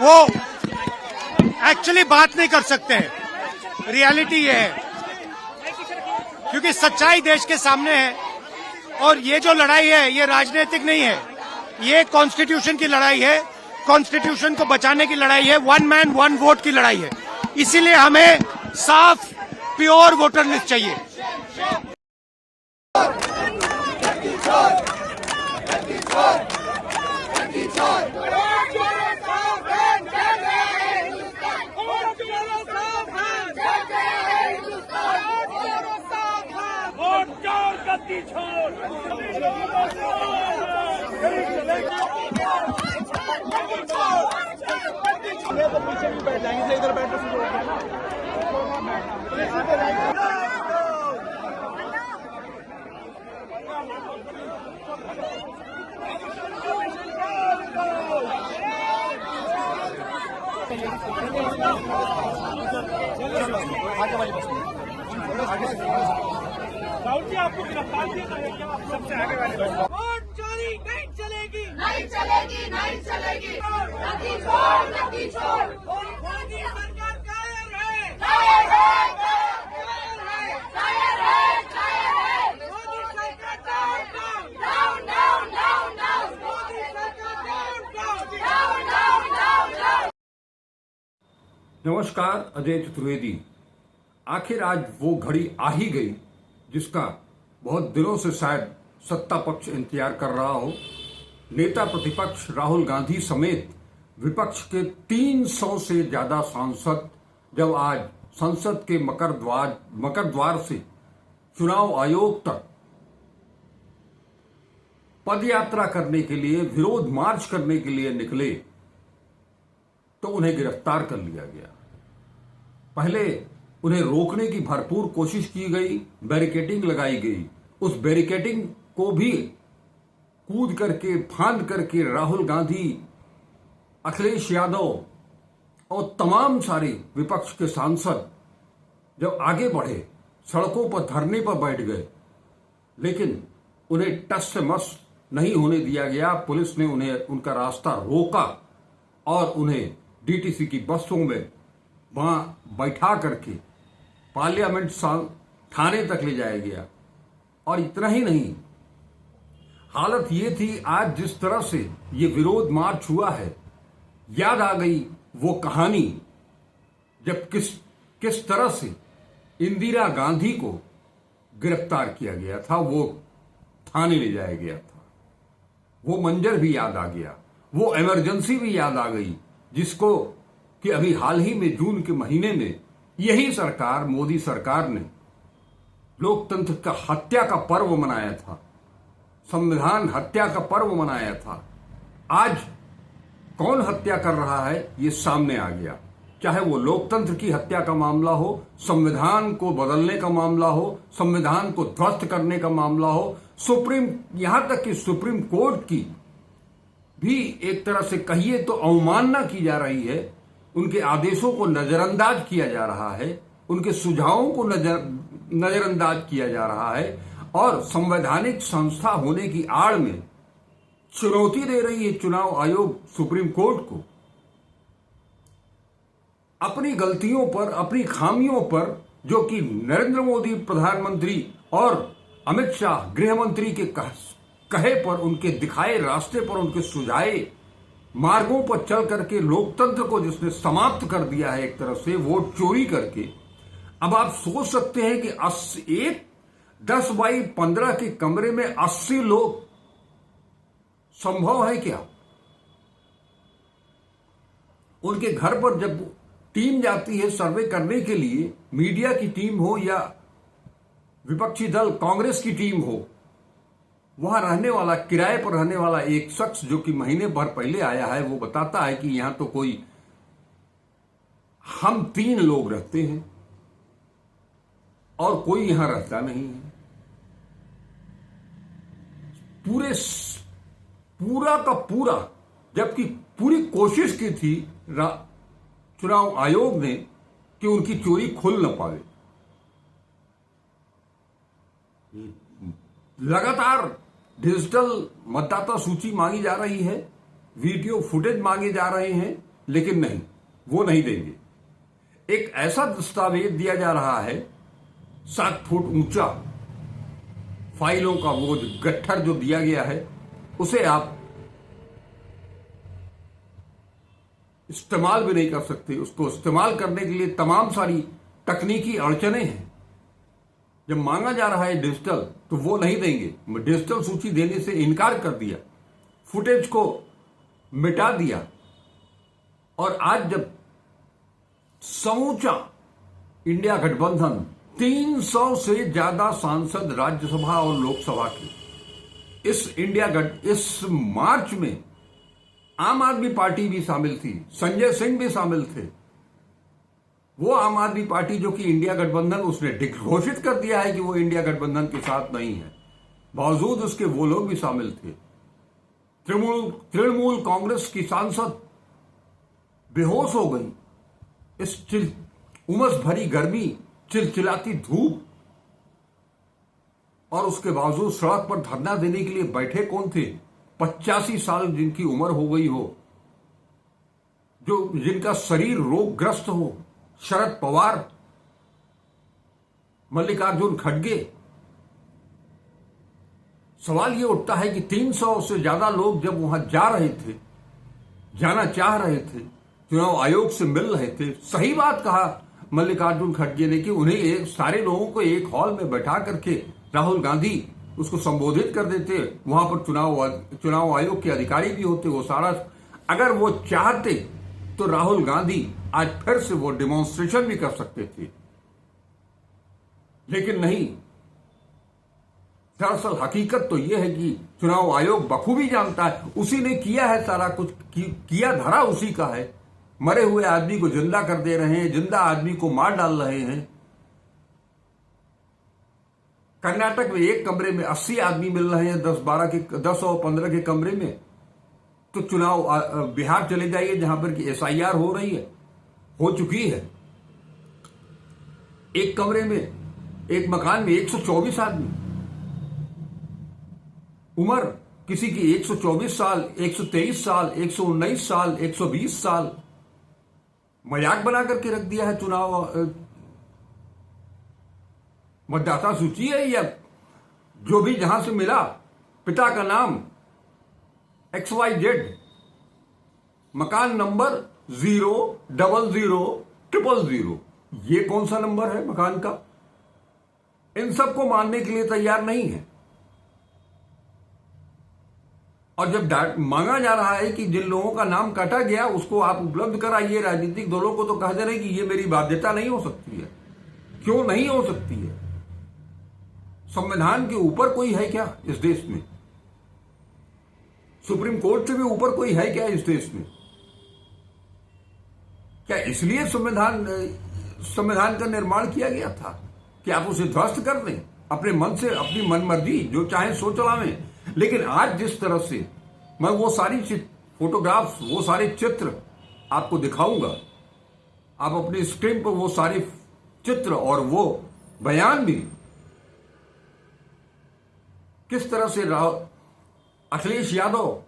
वो एक्चुअली बात नहीं कर सकते हैं। रियलिटी ये है, क्योंकि सच्चाई देश के सामने है और ये जो लड़ाई है ये राजनीतिक नहीं है, ये कॉन्स्टिट्यूशन की लड़ाई है, कॉन्स्टिट्यूशन को बचाने की लड़ाई है, वन मैन वन वोट की लड़ाई है। इसीलिए हमें साफ प्योर वोटर लिस्ट चाहिए। तो पीछे भी बैठ जाएंगे, इधर बैठना शुरू हो गया ना। राहुल जी, आपको गिरफ्तार किया जाएगा, आप सबसे आगे वाले। वोट चोरी नहीं चलेगी, नहीं चलेगी, नहीं चलेगी। नदी छोड़, नदी छोड़। मोदी सरकार कायर है, कायर है, कायर है, कायर है, कायर है। मोदी सरकार down down down, down, down, down. Modi सरकार down down down, down, down, down. नमस्कार, अजय चतुर्वेदी। आखिर आज वो घड़ी आ ही गई जिसका बहुत दिनों से शायद सत्ता पक्ष इंतजार कर रहा हो। नेता प्रतिपक्ष राहुल गांधी समेत विपक्ष के 300 से ज्यादा सांसद जब आज संसद के मकर द्वार से चुनाव आयोग तक पदयात्रा करने के लिए, विरोध मार्च करने के लिए निकले तो उन्हें गिरफ्तार कर लिया गया। पहले उन्हें रोकने की भरपूर कोशिश की गई, बैरिकेडिंग लगाई गई। उस बैरिकेडिंग को भी कूद करके, फांद करके राहुल गांधी, अखिलेश यादव और तमाम सारे विपक्ष के सांसद जब आगे बढ़े, सड़कों पर धरने पर बैठ गए, लेकिन उन्हें टस से मस नहीं होने दिया गया। पुलिस ने उन्हें उनका रास्ता रोका और उन्हें डीटीसी की बसों में वहां बैठा करके पार्लियामेंट थाने तक ले जाया गया। और इतना ही नहीं, हालत ये थी, आज जिस तरह से ये विरोध मार्च हुआ है, याद आ गई वो कहानी जब किस तरह से इंदिरा गांधी को गिरफ्तार किया गया था, वो थाने ले जाया गया था। वो मंजर भी याद आ गया, वो इमरजेंसी भी याद आ गई, जिसको कि अभी हाल ही में जून के महीने में यही सरकार, मोदी सरकार ने लोकतंत्र का हत्या का पर्व मनाया था, संविधान हत्या का पर्व मनाया था। आज कौन हत्या कर रहा है ये सामने आ गया। चाहे वो लोकतंत्र की हत्या का मामला हो, संविधान को बदलने का मामला हो, संविधान को ध्वस्त करने का मामला हो, यहां तक कि सुप्रीम कोर्ट की भी एक तरह से कहिए तो अवमानना की जा रही है। उनके आदेशों को नजरअंदाज किया जा रहा है, उनके सुझावों को नजरअंदाज किया जा रहा है और संवैधानिक संस्था होने की आड़ में चुनौती दे रही है चुनाव आयोग सुप्रीम कोर्ट को। अपनी गलतियों पर, अपनी खामियों पर, जो कि नरेंद्र मोदी प्रधानमंत्री और अमित शाह गृह मंत्री के कहे पर, उनके दिखाए रास्ते पर, उनके सुझाए मार्गों पर चल करके लोकतंत्र को जिसने समाप्त कर दिया है एक तरह से वोट चोरी करके। अब आप सोच सकते हैं कि एक 10 बाई 15 के कमरे में 80 लोग संभव है क्या? उनके घर पर जब टीम जाती है सर्वे करने के लिए, मीडिया की टीम हो या विपक्षी दल कांग्रेस की टीम हो, वहां रहने वाला, किराए पर रहने वाला एक शख्स जो कि महीने भर पहले आया है, वो बताता है कि यहां तो कोई हम 3 लोग रहते हैं और कोई यहां रहता नहीं है। पूरा का पूरा, जबकि पूरी कोशिश की थी चुनाव आयोग ने कि उनकी चोरी खुल न पाए। लगातार डिजिटल मतदाता सूची मांगी जा रही है, वीडियो फुटेज मांगे जा रहे हैं, लेकिन नहीं, वो नहीं देंगे। एक ऐसा दस्तावेज दिया जा रहा है 7 फुट ऊंचा, फाइलों का वो गट्ठर जो दिया गया है उसे आप इस्तेमाल भी नहीं कर सकते। उसको इस्तेमाल करने के लिए तमाम सारी तकनीकी अड़चने हैं। जब मांगा जा रहा है डिजिटल, तो वो नहीं देंगे। डिजिटल सूची देने से इनकार कर दिया, फुटेज को मिटा दिया। और आज जब समूचा इंडिया गठबंधन 300 से ज्यादा सांसद राज्यसभा और लोकसभा के इस मार्च में आम आदमी पार्टी भी शामिल थी, संजय सिंह भी शामिल थे। वो आम आदमी पार्टी जो कि इंडिया गठबंधन, उसने घोषित कर दिया है कि वो इंडिया गठबंधन के साथ नहीं है, बावजूद उसके वो लोग भी शामिल थे। तृणमूल कांग्रेस की सांसद बेहोश हो गई इस उमस भरी गर्मी, चिलचिलाती धूप, और उसके बावजूद सड़क पर धरना देने के लिए बैठे कौन थे? 85 साल जिनकी उम्र हो गई हो, जिनका शरीर रोगग्रस्त हो, शरद पवार, मल्लिकार्जुन खड़गे। सवाल यह उठता है कि 300 से ज्यादा लोग जब वहां जाना चाह रहे थे, चुनाव आयोग से मिल रहे थे, सही बात कहा मल्लिकार्जुन खड़गे ने कि उन्हें सारे लोगों को एक हॉल में बैठा करके राहुल गांधी उसको संबोधित कर देते, वहां पर चुनाव आयोग के अधिकारी भी होते, वो सारा, अगर वो चाहते तो राहुल गांधी आज फिर से वो डिमॉन्स्ट्रेशन भी कर सकते थे, लेकिन नहीं। दरअसल हकीकत तो यह है कि चुनाव आयोग बखूबी जानता है, उसी ने किया है, सारा कुछ किया धरा उसी का है। मरे हुए आदमी को जिंदा कर दे रहे हैं, जिंदा आदमी को मार डाल रहे हैं। कर्नाटक में एक कमरे में 80 आदमी मिल रहे हैं, 10 और 15 के कमरे में। तो चुनाव बिहार चले जाइए जहां पर कि SIR हो रही है, हो चुकी है। एक कमरे में, एक मकान में 124 आदमी, उम्र किसी की 124 साल, 123 साल, 119 साल, 120 साल। मजाक बना करके रख दिया है चुनाव। मतदाता सूची है या जो भी जहां से मिला, पिता का नाम XYZ, मकान नंबर 0000000। ये कौन सा नंबर है मकान का? इन सबको मानने के लिए तैयार नहीं है। और जब मांगा जा रहा है कि जिन लोगों का नाम काटा गया उसको आप उपलब्ध कराइए, राजनीतिक दलों को, तो कह दे रहे कि ये मेरी बाध्यता नहीं हो सकती है। क्यों नहीं हो सकती है? संविधान के ऊपर कोई है क्या इस देश में? सुप्रीम कोर्ट से भी ऊपर कोई है क्या इस देश में? क्या इसलिए संविधान का निर्माण किया गया था कि आप उसे ध्वस्त कर दें अपने मन से, अपनी मनमर्जी, जो चाहे सो चलावें? लेकिन आज जिस तरह से मैं वो सारी फोटोग्राफ्स, वो सारे चित्र आपको दिखाऊंगा, आप अपनी स्क्रीन पर वो सारे चित्र और वो बयान भी, किस तरह से अखिलेश यादव,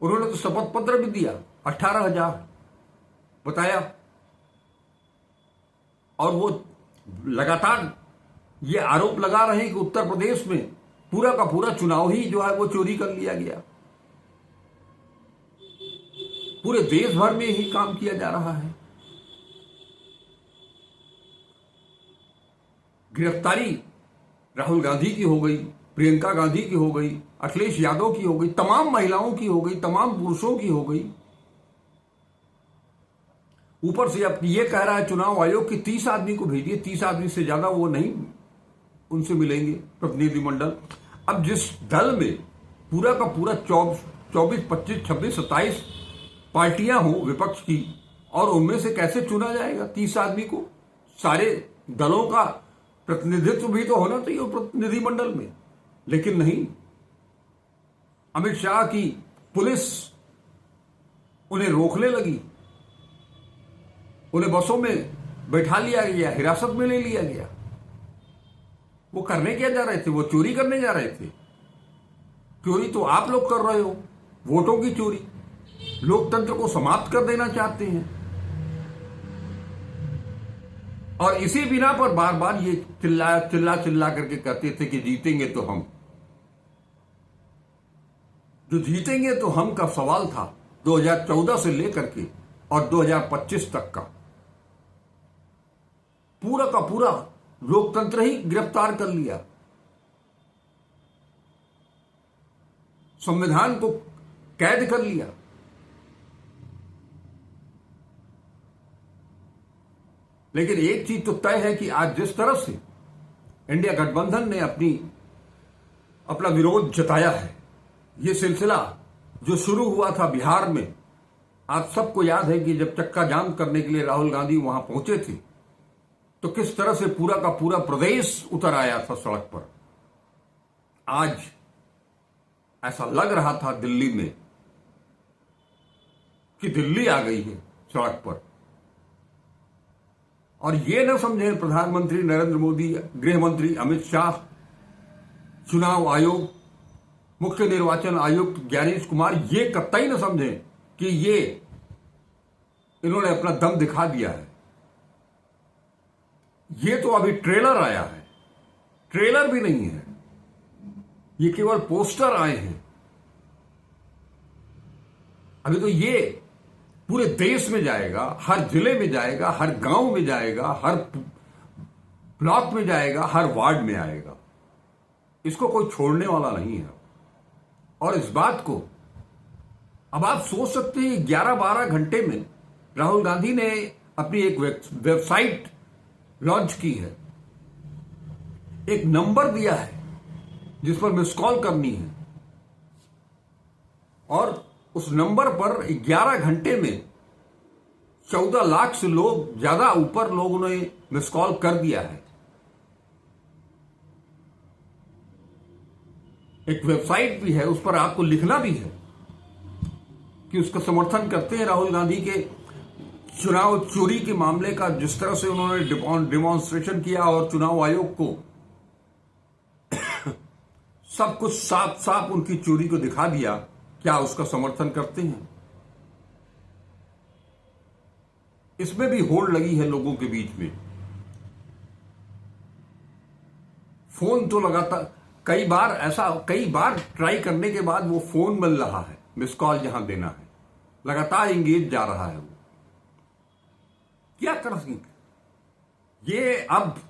उन्होंने तो शपथ पत्र भी दिया, 18,000 बताया, और वो लगातार ये आरोप लगा रहे हैं कि उत्तर प्रदेश में पूरा का पूरा चुनाव ही जो है वो चोरी कर लिया गया। पूरे देश भर में ही काम किया जा रहा है। गिरफ्तारी राहुल गांधी की हो गई, प्रियंका गांधी की हो गई, अखिलेश यादव की हो गई, तमाम महिलाओं की हो गई, तमाम पुरुषों की हो गई। ऊपर से अब ये कह रहा है चुनाव आयोग की 30 आदमी को भेजिए, 30 आदमी से ज्यादा वो नहीं उनसे मिलेंगे प्रतिनिधिमंडल। अब जिस दल में पूरा का पूरा 24, 25, 26, 27 पार्टियां हो विपक्ष की, और उनमें से कैसे चुना जाएगा 30 आदमी को? सारे दलों का प्रतिनिधित्व भी तो होना चाहिए प्रतिनिधिमंडल में, लेकिन नहीं। अमित शाह की पुलिस उन्हें रोकने लगी, उन्हें बसों में बैठा लिया गया, हिरासत में ले लिया गया। वो करने क्या जा रहे थे? वो चोरी करने जा रहे थे। चोरी तो आप लोग कर रहे हो, वोटों की चोरी। लोकतंत्र को समाप्त कर देना चाहते हैं। और इसी बिना पर बार बार ये चिल्ला करके कहते थे कि जीतेंगे तो हम। जो जीतेंगे तो हम का सवाल था 2014 से लेकर के और 2025 तक का पूरा लोकतंत्र ही गिरफ्तार कर लिया। संविधान को कैद कर लिया। लेकिन एक चीज तो तय है कि आज जिस तरह से इंडिया गठबंधन ने अपना विरोध जताया है, ये सिलसिला जो शुरू हुआ था बिहार में, आप सबको याद है कि जब चक्का जाम करने के लिए राहुल गांधी वहां पहुंचे थे तो किस तरह से पूरा का पूरा प्रदेश उतर आया था सड़क पर। आज ऐसा लग रहा था दिल्ली में कि दिल्ली आ गई है सड़क पर। और ये न समझे प्रधानमंत्री नरेंद्र मोदी, गृह मंत्री अमित शाह, चुनाव आयोग, मुख्य निर्वाचन आयुक्त ज्ञानेश कुमार, ये कतई न समझे कि ये इन्होंने अपना दम दिखा दिया है। ये तो अभी ट्रेलर आया है, ट्रेलर भी नहीं है, ये केवल पोस्टर आए हैं। अभी तो ये पूरे देश में जाएगा, हर जिले में जाएगा, हर गांव में जाएगा, हर ब्लॉक में जाएगा, हर वार्ड में आएगा। इसको कोई छोड़ने वाला नहीं है। और इस बात को अब आप सोच सकते हैं 11-12 घंटे में राहुल गांधी ने अपनी एक वेबसाइट लॉन्च की है, एक नंबर दिया है जिस पर मिस कॉल करनी है, और उस नंबर पर 11 घंटे में 14 लाख से ज्यादा ऊपर लोगों ने मिस कॉल कर दिया है। एक वेबसाइट भी है, उस पर आपको लिखना भी है कि उसका समर्थन करते हैं राहुल गांधी के चुनाव चोरी के मामले का, जिस तरह से उन्होंने डिमॉन्स्ट्रेशन किया और चुनाव आयोग को सब कुछ साफ साफ उनकी चोरी को दिखा दिया, क्या उसका समर्थन करते हैं? इसमें भी होड़ लगी है लोगों के बीच में। फोन तो लगातार कई बार ट्राई करने के बाद वो फोन मिल रहा है, मिस कॉल जहां देना है, लगातार इंगेज जा रहा है वो। क्या कर सकें? ये अब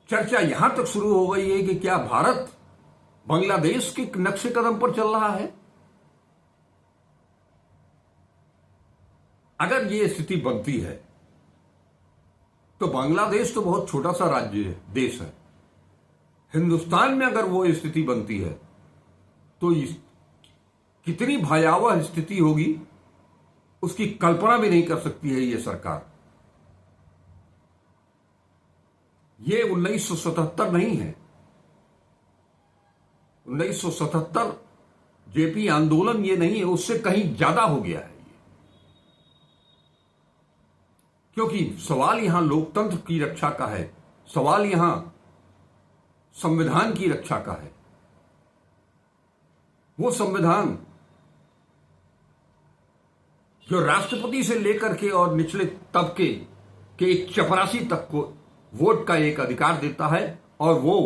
चर्चा यहां तक शुरू हो गई है कि क्या भारत बांग्लादेश के नक्शे कदम पर चल रहा है? अगर ये स्थिति बनती है तो बांग्लादेश तो बहुत छोटा सा राज्य है, देश है। हिंदुस्तान में अगर वो स्थिति बनती है तो कितनी भयावह स्थिति होगी, उसकी कल्पना भी नहीं कर सकती है ये सरकार। ये 1977 नहीं है। 1977 जेपी आंदोलन ये नहीं है, उससे कहीं ज्यादा हो गया है ये। क्योंकि सवाल यहां लोकतंत्र की रक्षा का है, सवाल यहां संविधान की रक्षा का है। वो संविधान जो राष्ट्रपति से लेकर के और निचले तबके के एक चपरासी तक को वोट का एक अधिकार देता है, और वो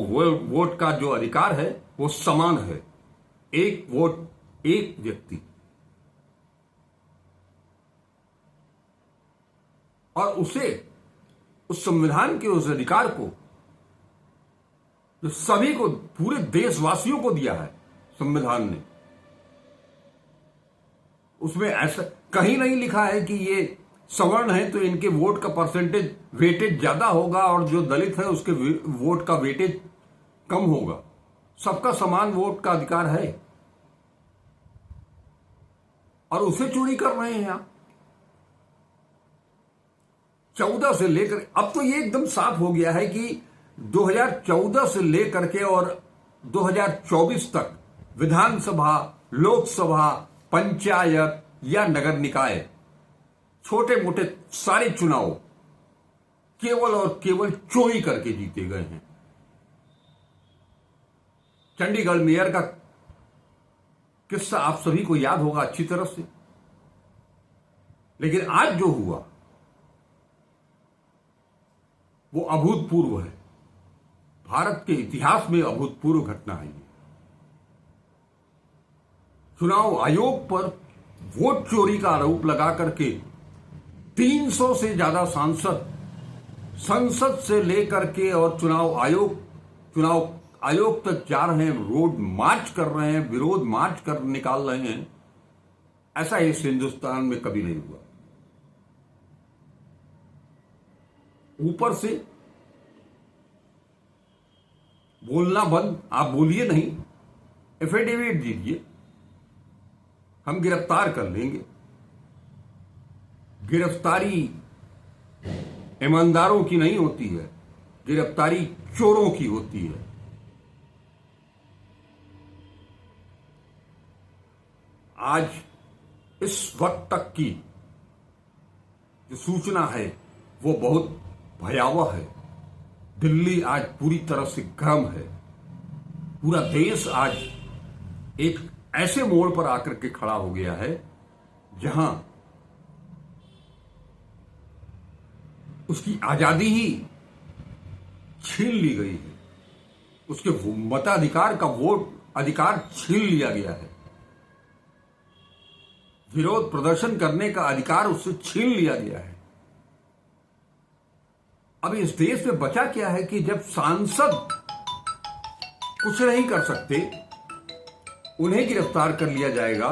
वोट का जो अधिकार है वो समान है, एक वोट एक व्यक्ति। और उस संविधान के उस अधिकार को जो सभी को, पूरे देशवासियों को दिया है संविधान ने, उसमें ऐसा कहीं नहीं लिखा है कि ये सवर्ण है तो इनके वोट का परसेंटेज वेटेज ज्यादा होगा और जो दलित है उसके वोट का वेटेज कम होगा। सबका समान वोट का अधिकार है और उसे चोरी कर रहे हैं आप। 14 से लेकर अब तो ये एकदम साफ हो गया है कि 2014 से लेकर के और 2024 तक विधानसभा, लोकसभा, पंचायत या नगर निकाय, छोटे मोटे सारे चुनाव केवल और केवल चोरी करके जीते गए हैं। चंडीगढ़ मेयर का किस्सा आप सभी को याद होगा अच्छी तरह से। लेकिन आज जो हुआ वो अभूतपूर्व है, भारत के इतिहास में अभूतपूर्व घटना है। चुनाव आयोग पर वोट चोरी का आरोप लगा करके 300 से ज्यादा सांसद संसद से लेकर के और चुनाव आयोग तक जा रहे हैं, रोड मार्च कर रहे हैं, विरोध मार्च कर निकाल रहे हैं। ऐसा इस हिंदुस्तान में कभी नहीं हुआ। ऊपर से बोलना बंद, आप बोलिए नहीं, एफिडेविट दीजिए, हम गिरफ्तार कर लेंगे। गिरफ्तारी ईमानदारों की नहीं होती है, गिरफ्तारी चोरों की होती है। आज इस वक्त तक की जो सूचना है वो बहुत भयावह है। दिल्ली आज पूरी तरह से गर्म है। पूरा देश आज एक ऐसे मोड़ पर आकर के खड़ा हो गया है जहां उसकी आजादी ही छीन ली गई है, उसके मताधिकार का वोट अधिकार छीन लिया गया है, विरोध प्रदर्शन करने का अधिकार उससे छीन लिया गया है। अब इस देश में बचा क्या है कि जब सांसद कुछ नहीं कर सकते, उन्हें गिरफ्तार कर लिया जाएगा,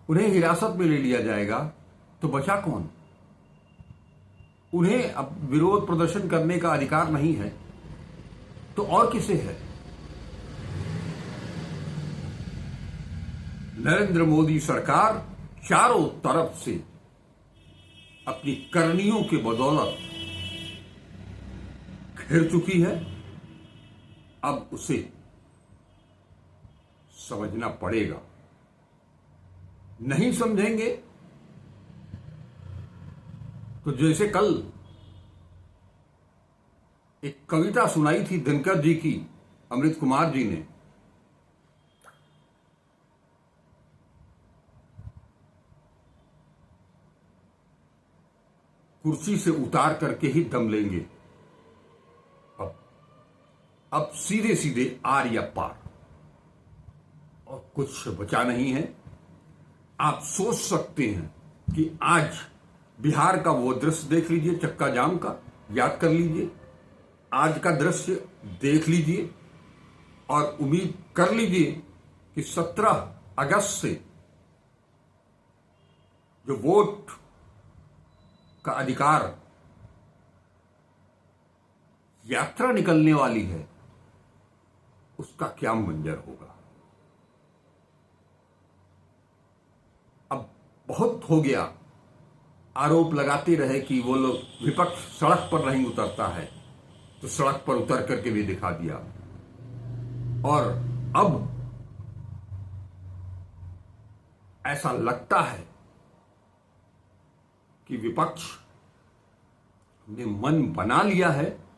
उन्हें हिरासत में ले लिया जाएगा, तो बचा कौन? उन्हें अब विरोध प्रदर्शन करने का अधिकार नहीं है तो और किसे है? नरेंद्र मोदी सरकार चारों तरफ से अपनी करनियों के बदौलत घिर चुकी है। अब उसे समझना पड़ेगा। नहीं समझेंगे तो जैसे कल एक कविता सुनाई थी दिनकर जी की, अमृत कुमार जी ने, कुर्सी से उतार करके ही दम लेंगे। अब सीधे सीधे आर या पार, और कुछ बचा नहीं है। आप सोच सकते हैं कि आज बिहार का वो दृश्य देख लीजिए, चक्का जाम का, याद कर लीजिए, आज का दृश्य देख लीजिए और उम्मीद कर लीजिए कि 17 अगस्त से जो वोट का अधिकार यात्रा निकलने वाली है उसका क्या मंजर होगा। अब बहुत हो गया, आरोप लगाते रहे कि वो लोग, विपक्ष सड़क पर नहीं उतरता है, तो सड़क पर उतर करके भी दिखा दिया। और अब ऐसा लगता है कि विपक्ष ने मन बना लिया है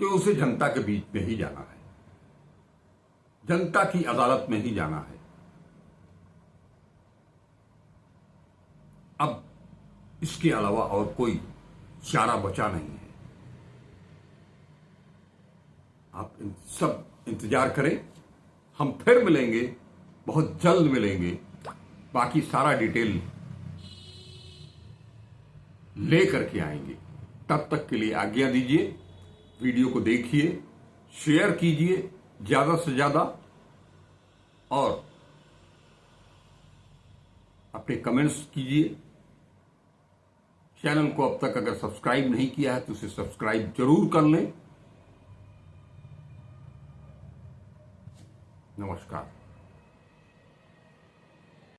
कि उसे जनता के बीच में ही जाना है, जनता की अदालत में ही जाना है। अब इसके अलावा और कोई चारा बचा नहीं है। आप सब इंतजार करें, हम फिर मिलेंगे, बहुत जल्द मिलेंगे, बाकी सारा डिटेल ले करके आएंगे। तब तक के लिए आज्ञा दीजिए। वीडियो को देखिए, शेयर कीजिए ज्यादा से ज्यादा, और अपने कमेंट्स कीजिए। चैनल को अब तक अगर सब्सक्राइब नहीं किया है तो उसे सब्सक्राइब जरूर कर लें। नमस्कार।